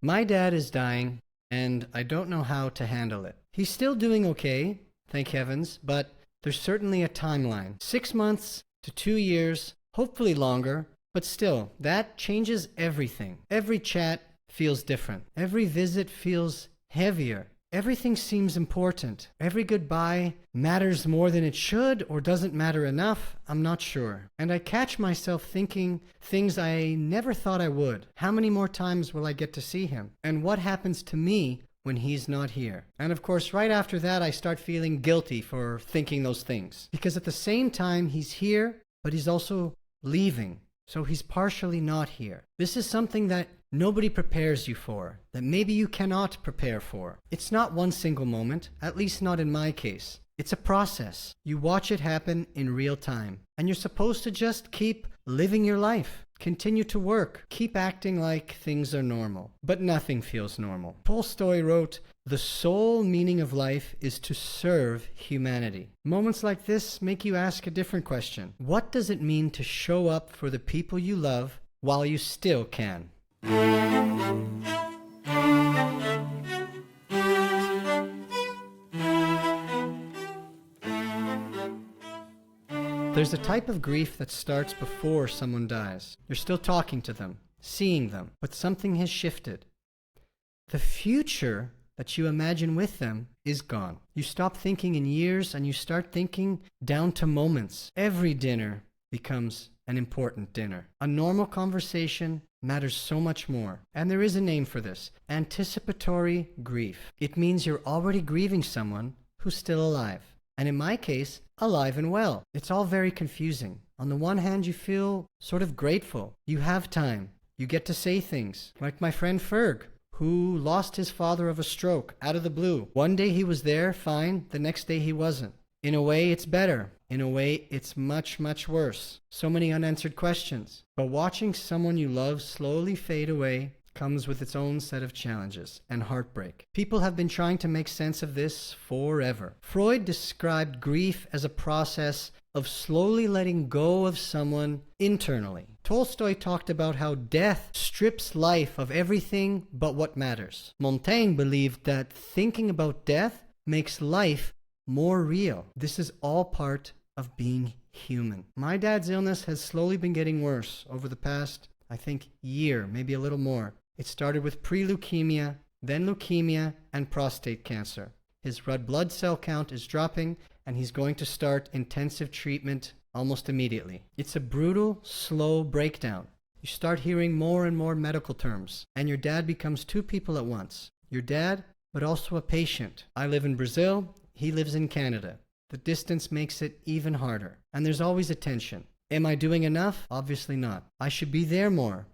My dad is dying, and I don't know how to handle it. He's still doing okay, thank heavens, but there's certainly a timeline. 6 months to 2 years, hopefully longer, but still, that changes everything. Every chat feels different. Every visit feels heavier. Everything seems important. Every goodbye matters more than it should or doesn't matter enough. I'm not sure. And I catch myself thinking things I never thought I would. How many more times will I get to see him? And what happens to me when he's not here? And of course, right after that, I start feeling guilty for thinking those things. Because at the same time, he's here, but he's also leaving. So he's partially not here. This is something that nobody prepares you for, that maybe you cannot prepare for. It's not one single moment, at least not in my case. It's a process. You watch it happen in real time. And you're supposed to just keep living your life. Continue to work. Keep acting like things are normal. But nothing feels normal. Tolstoy wrote, "The sole meaning of life is to serve humanity." Moments like this make you ask a different question. What does it mean to show up for the people you love while you still can? There's a type of grief that starts before someone dies. You're still talking to them, seeing them, but something has shifted. The future that you imagine with them is gone. You stop thinking in years and you start thinking down to moments. Every dinner becomes an important dinner. A normal conversation matters so much more. And there is a name for this: anticipatory grief. It means you're already grieving someone who's still alive. And in my case, alive and well. It's all very confusing. On the one hand, you feel sort of grateful. You have time. You get to say things. Like my friend Ferg, who lost his father of a stroke out of the blue. One day he was there, fine. The next day he wasn't. In a way, it's better. In a way, it's much, much worse. So many unanswered questions. But watching someone you love slowly fade away comes with its own set of challenges and heartbreak. People have been trying to make sense of this forever. Freud described grief as a process of slowly letting go of someone internally. Tolstoy talked about how death strips life of everything but what matters. Montaigne believed that thinking about death makes life more real. This is all part of being human. My dad's illness has slowly been getting worse over the past, I think, year, maybe a little more. It started with pre-leukemia, then leukemia, and prostate cancer. His red blood cell count is dropping, and he's going to start intensive treatment almost immediately. It's a brutal, slow breakdown. You start hearing more and more medical terms, and your dad becomes two people at once. Your dad, but also a patient. I live in Brazil, he lives in Canada. The distance makes it even harder, and there's always a tension. Am I doing enough? Obviously not. I should be there more.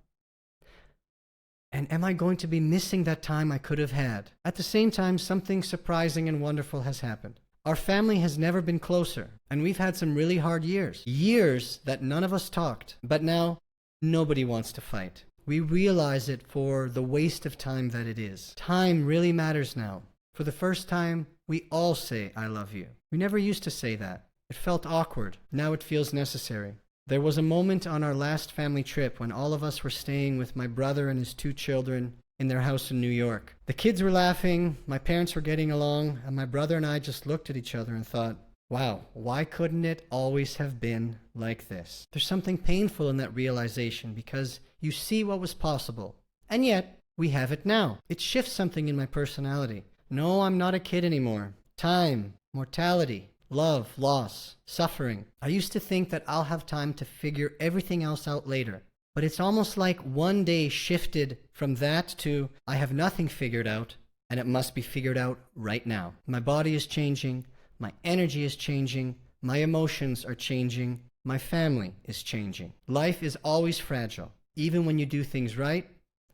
And am I going to be missing that time I could have had? At the same time, something surprising and wonderful has happened. Our family has never been closer, and we've had some really hard years. Years that none of us talked. But now, nobody wants to fight. We realize it for the waste of time that it is. Time really matters now. For the first time, we all say, "I love you." We never used to say that. It felt awkward. Now it feels necessary. There was a moment on our last family trip when all of us were staying with my brother and his two children in their house in New York. The kids were laughing, my parents were getting along, and my brother and I just looked at each other and thought, wow, why couldn't it always have been like this? There's something painful in that realization because you see what was possible, and yet we have it now. It shifts something in my personality. No, I'm not a kid anymore. Time, mortality, love, loss, suffering. I used to think that I'll have time to figure everything else out later. But it's almost like one day shifted from that to I have nothing figured out and it must be figured out right now. My body is changing. My energy is changing. My emotions are changing. My family is changing. Life is always fragile, even when you do things right,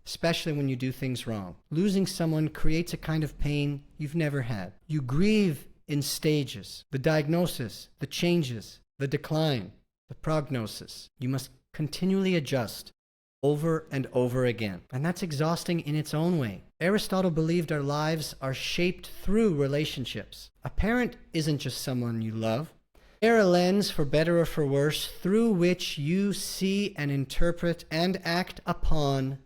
especially when you do things wrong. Losing someone creates a kind of pain you've never had. You grieve in stages. The diagnosis, the changes, the decline, the prognosis. You must continually adjust over and over again. And that's exhausting in its own way. Aristotle believed our lives are shaped through relationships. A parent isn't just someone you love. They're a lens, for better or for worse, through which you see and interpret and act upon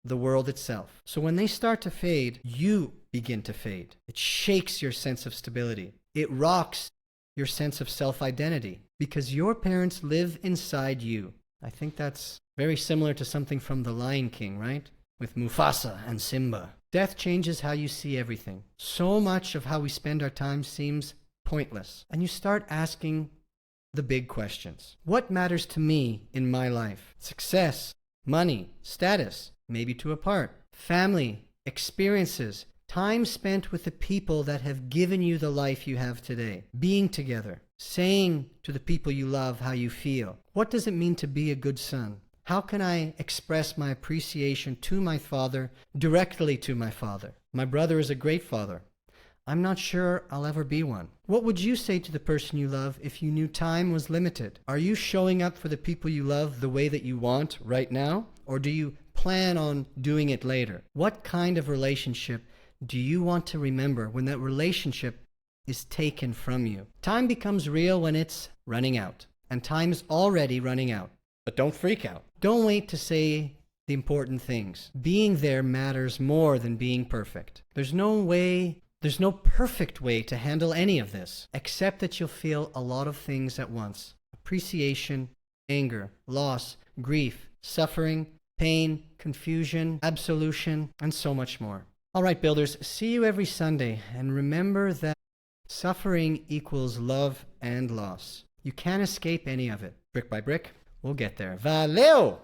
the world itself. So when they start to fade, you begin to fade. It shakes your sense of stability. It rocks your sense of self-identity because your parents live inside you. I think that's very similar to something from The Lion King, right? With Mufasa and Simba. Death changes how you see everything. So much of how we spend our time seems pointless. And you start asking the big questions. What matters to me in my life? Success, money, status, maybe to a part, family, experiences, time spent with the people that have given you the life you have today, being together, saying to the people you love how you feel. What does it mean to be a good son? How can I express my appreciation to my father, directly to my father? My brother is a great father. I'm not sure I'll ever be one. What would you say to the person you love if you knew time was limited? Are you showing up for the people you love the way that you want right now? Or do you plan on doing it later? What kind of relationship do you want to remember when that relationship is taken from you? Time becomes real when it's running out. And time is already running out. But don't freak out. Don't wait to say the important things. Being there matters more than being perfect. There's no perfect way to handle any of this, except that you'll feel a lot of things at once. Appreciation, anger, loss, grief, suffering, pain, confusion, absolution, and so much more. All right, builders, see you every Sunday, and remember that suffering equals love and loss. You can't escape any of it. Brick by brick, we'll get there. Valeu!